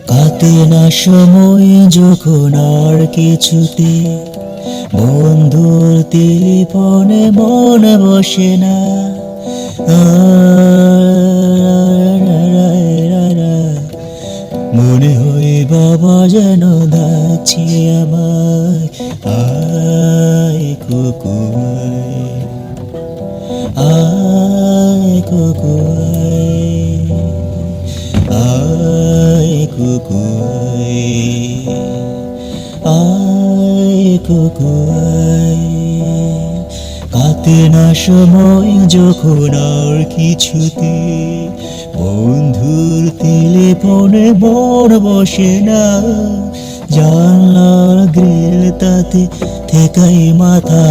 কাটে না সময় যখন আর কিছুতে, বন্ধুর টেলিফোনে মন বসে না। মনে হয় বাবা যেন ডাকছে আমায়, আয় কুকুর, আয় কুকুর, আয় কুকুর, আয় কুকুর। কাটে না সময় যখন আর কিছুতে, বন্ধুর টেলিফোনে মন বসে না। জানলার গ্রিল তাতে ঠেকাই মাথা,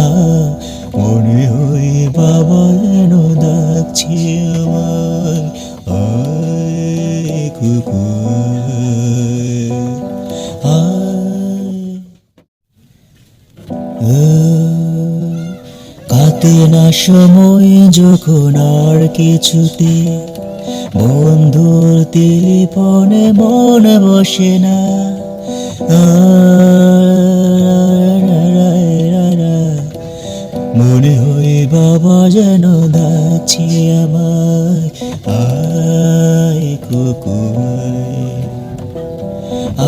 মনে হয় বাবা যেন ডাকছে আমায়, আয় কুকুর, আয়। কাটে না সময় যখন আর কিছুতে, বন্ধুর টেলিফোনে মন বসে না। মনে হয় বাবা যেন ডাকছে আমায়, আয় কুকুর,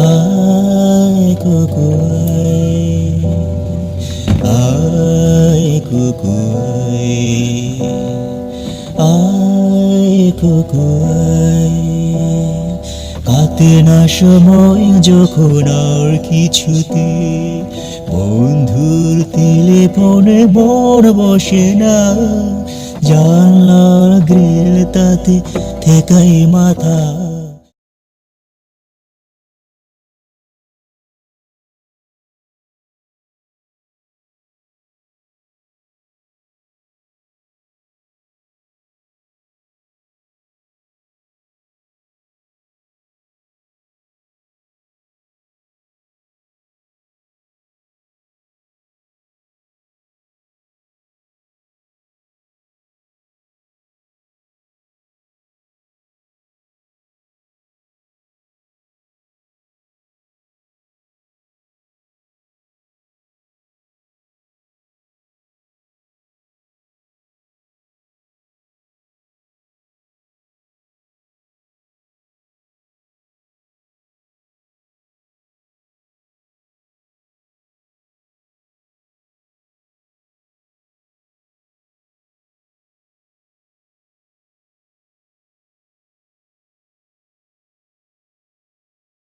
আয় কুকুর, আয় কুকুর, আয় কুকুর। কাটে না সময় যখন আর কিছুতে, বন্ধুর টেলিফোনে মন বসে না। জানলার গ্রিল তাতে ঠেকাই মাথা।